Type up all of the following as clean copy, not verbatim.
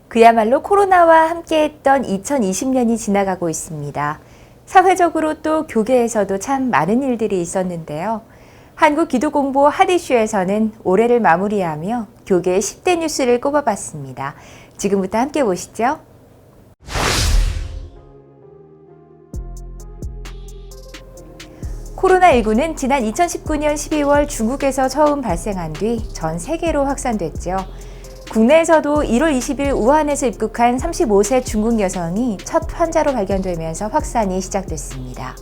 그야말로 코로나와 함께했던 2020년이 지나가고 있습니다. 사회적으로 또 교계에서도 참 많은 일들이 있었는데요. 한국기도공보 핫이슈에서는 올해를 마무리하며 교계의 10대 뉴스를 꼽아봤습니다. 지금부터 함께 보시죠. 코로나19는 지난 2019년 12월 중국에서 처음 발생한 뒤 전 세계로 확산됐죠. 국내에서도 1월 20일 우한에서 입국한 35세 중국 여성이 첫 환자로 발견되면서 확산이 시작됐습니다.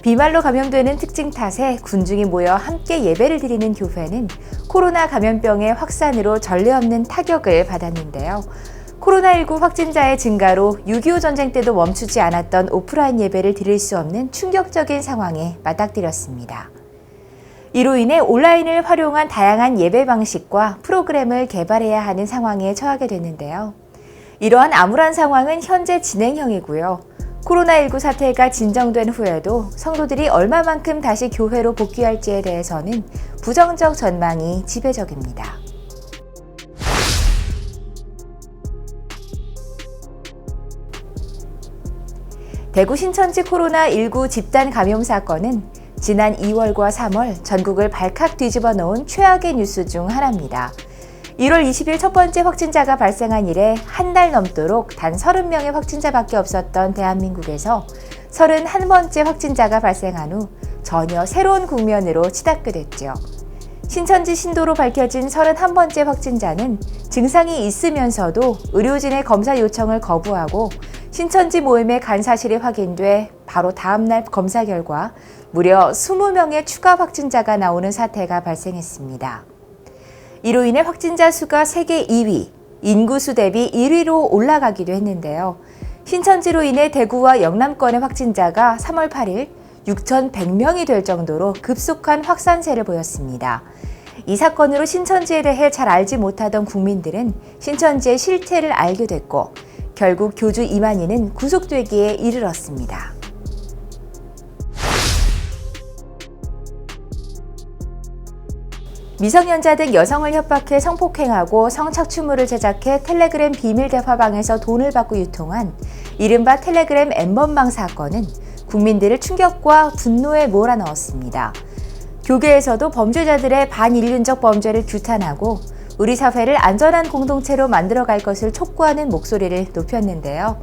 비말로 감염되는 특징 탓에 군중이 모여 함께 예배를 드리는 교회는 코로나 감염병의 확산으로 전례 없는 타격을 받았는데요. 코로나19 확진자의 증가로 6.25 전쟁 때도 멈추지 않았던 오프라인 예배를 드릴 수 없는 충격적인 상황에 맞닥뜨렸습니다. 이로 인해 온라인을 활용한 다양한 예배 방식과 프로그램을 개발해야 하는 상황에 처하게 됐는데요. 이러한 암울한 상황은 현재 진행형이고요. 코로나19 사태가 진정된 후에도 성도들이 얼마만큼 다시 교회로 복귀할지에 대해서는 부정적 전망이 지배적입니다. 대구 신천지 코로나19 집단 감염 사건은 지난 2월과 3월 전국을 발칵 뒤집어 놓은 최악의 뉴스 중 하나입니다. 1월 20일 첫 번째 확진자가 발생한 이래 한 달 넘도록 단 30명의 확진자밖에 없었던 대한민국에서 31번째 확진자가 발생한 후 전혀 새로운 국면으로 치닫게 됐죠. 신천지 신도로 밝혀진 31번째 확진자는 증상이 있으면서도 의료진의 검사 요청을 거부하고 신천지 모임에 간 사실이 확인돼 바로 다음날 검사 결과 무려 20명의 추가 확진자가 나오는 사태가 발생했습니다. 이로 인해 확진자 수가 세계 2위, 인구수 대비 1위로 올라가기도 했는데요. 신천지로 인해 대구와 영남권의 확진자가 3월 8일 6,100명이 될 정도로 급속한 확산세를 보였습니다. 이 사건으로 신천지에 대해 잘 알지 못하던 국민들은 신천지의 실태를 알게 됐고 결국 교주 이만희는 구속되기에 이르렀습니다. 미성년자 등 여성을 협박해 성폭행하고 성착취물을 제작해 텔레그램 비밀 대화방에서 돈을 받고 유통한 이른바 텔레그램 N번방 사건은 국민들을 충격과 분노에 몰아넣었습니다. 교계에서도 범죄자들의 반인륜적 범죄를 규탄하고 우리 사회를 안전한 공동체로 만들어갈 것을 촉구하는 목소리를 높였는데요.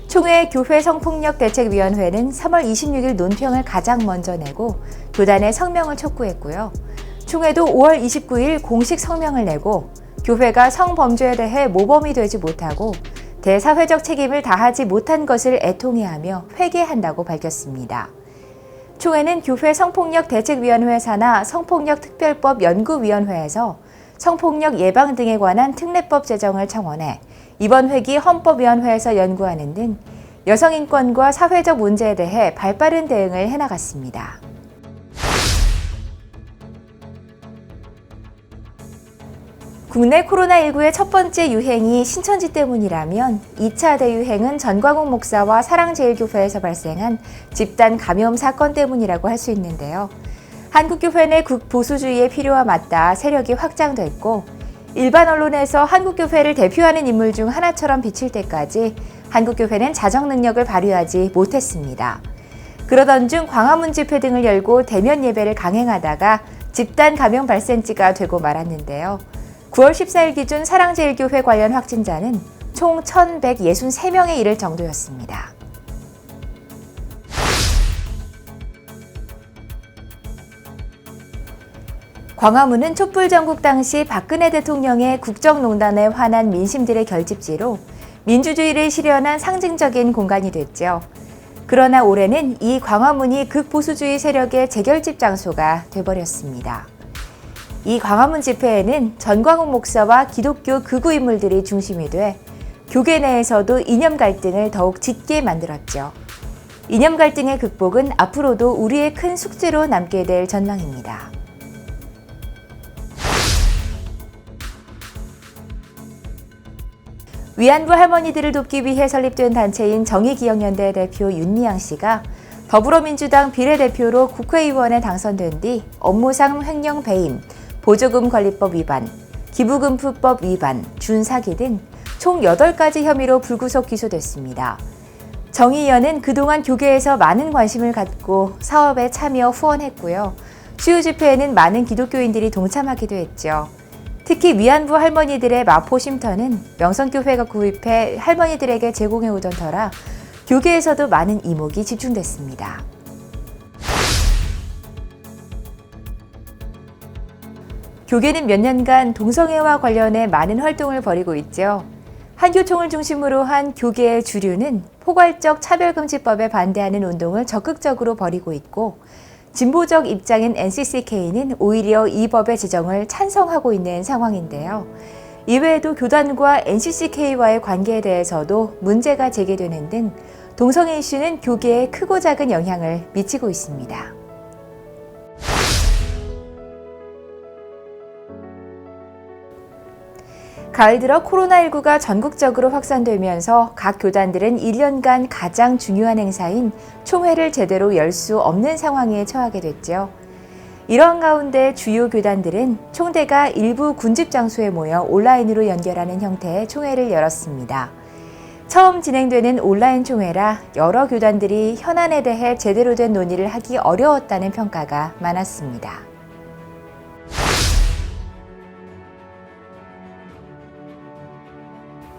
총회 교회 성폭력 대책위원회는 3월 26일 논평을 가장 먼저 내고 교단의 성명을 촉구했고요. 총회도 5월 29일 공식 성명을 내고 교회가 성범죄에 대해 모범이 되지 못하고 대사회적 책임을 다하지 못한 것을 애통해하며 회개한다고 밝혔습니다. 총회는 교회 성폭력 대책위원회 산하 성폭력특별법 연구위원회에서 성폭력 예방 등에 관한 특례법 제정을 청원해 이번 회기 헌법위원회에서 연구하는 등 여성인권과 사회적 문제에 대해 발빠른 대응을 해나갔습니다. 국내 코로나19의 첫 번째 유행이 신천지 때문이라면 2차 대유행은 전광훈 목사와 사랑제일교회에서 발생한 집단 감염 사건 때문이라고 할 수 있는데요. 한국교회 내 극보수주의의 필요와 맞닿아 세력이 확장됐고 일반 언론에서 한국교회를 대표하는 인물 중 하나처럼 비칠 때까지 한국교회는 자정 능력을 발휘하지 못했습니다. 그러던 중 광화문 집회 등을 열고 대면 예배를 강행하다가 집단 감염 발생지가 되고 말았는데요. 9월 14일 기준 사랑제일교회 관련 확진자는 총 1,163명에 이를 정도였습니다. 광화문은 촛불 전국 당시 박근혜 대통령의 국정농단에 화난 민심들의 결집지로 민주주의를 실현한 상징적인 공간이 됐죠. 그러나 올해는 이 광화문이 극보수주의 세력의 재결집 장소가 돼버렸습니다. 이 광화문 집회에는 전광훈 목사와 기독교 극우 인물들이 중심이 돼 교계 내에서도 이념 갈등을 더욱 짙게 만들었죠. 이념 갈등의 극복은 앞으로도 우리의 큰 숙제로 남게 될 전망입니다. 위안부 할머니들을 돕기 위해 설립된 단체인 정의기억연대 대표 윤미향 씨가 더불어민주당 비례대표로 국회의원에 당선된 뒤 업무상 횡령 배임, 보조금 관리법 위반, 기부금품법 위반, 준사기 등 총 8가지 혐의로 불구속 기소됐습니다. 정 의원은 그동안 교계에서 많은 관심을 갖고 사업에 참여 후원했고요. 수요 집회에는 많은 기독교인들이 동참하기도 했죠. 특히 위안부 할머니들의 마포 쉼터는 명성교회가 구입해 할머니들에게 제공해오던 터라 교계에서도 많은 이목이 집중됐습니다. 교계는 몇 년간 동성애와 관련해 많은 활동을 벌이고 있죠. 한교총을 중심으로 한 교계의 주류는 포괄적 차별금지법에 반대하는 운동을 적극적으로 벌이고 있고, 진보적 입장인 NCCK는 오히려 이 법의 제정을 찬성하고 있는 상황인데요. 이외에도 교단과 NCCK와의 관계에 대해서도 문제가 제기되는 등 동성애 이슈는 교계에 크고 작은 영향을 미치고 있습니다. 가을 들어 코로나19가 전국적으로 확산되면서 각 교단들은 1년간 가장 중요한 행사인 총회를 제대로 열 수 없는 상황에 처하게 됐죠. 이러한 가운데 주요 교단들은 총대가 일부 군집 장소에 모여 온라인으로 연결하는 형태의 총회를 열었습니다. 처음 진행되는 온라인 총회라 여러 교단들이 현안에 대해 제대로 된 논의를 하기 어려웠다는 평가가 많았습니다.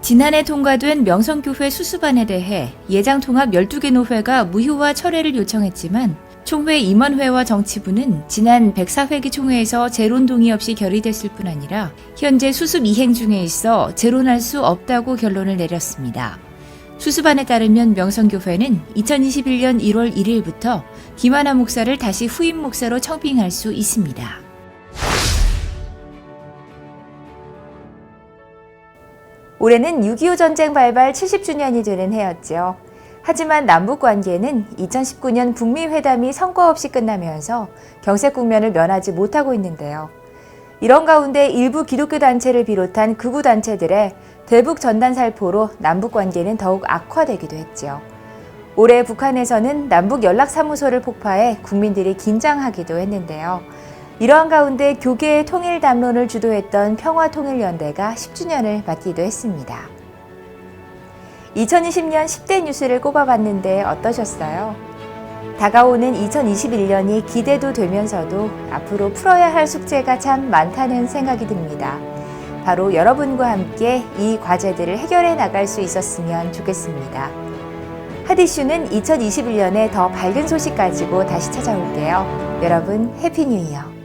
지난해 통과된 명성교회 수수반에 대해 예장통합 12개 노회가 무효화 철회를 요청했지만 총회 임원회와 정치부는 지난 104회기 총회에서 재론 동의 없이 결의됐을 뿐 아니라 현재 수습 이행 중에 있어 재론할 수 없다고 결론을 내렸습니다. 수수반에 따르면 명성교회는 2021년 1월 1일부터 김하나 목사를 다시 후임 목사로 청빙할 수 있습니다. 올해는 6.25 전쟁 발발 70주년이 되는 해였죠. 하지만 남북관계는 2019년 북미 회담이 성과 없이 끝나면서 경색 국면을 면하지 못하고 있는데요. 이런 가운데 일부 기독교 단체를 비롯한 극우 단체들의 대북 전단 살포로 남북관계는 더욱 악화되기도 했죠. 올해 북한에서는 남북 연락사무소를 폭파해 국민들이 긴장하기도 했는데요. 이러한 가운데 교계의 통일 담론을 주도했던 평화통일연대가 10주년을 맞기도 했습니다. 2020년 10대 뉴스를 꼽아봤는데 어떠셨어요? 다가오는 2021년이 기대도 되면서도 앞으로 풀어야 할 숙제가 참 많다는 생각이 듭니다. 바로 여러분과 함께 이 과제들을 해결해 나갈 수 있었으면 좋겠습니다. 핫이슈는 2021년에 더 밝은 소식 가지고 다시 찾아올게요. 여러분 해피 뉴 이어.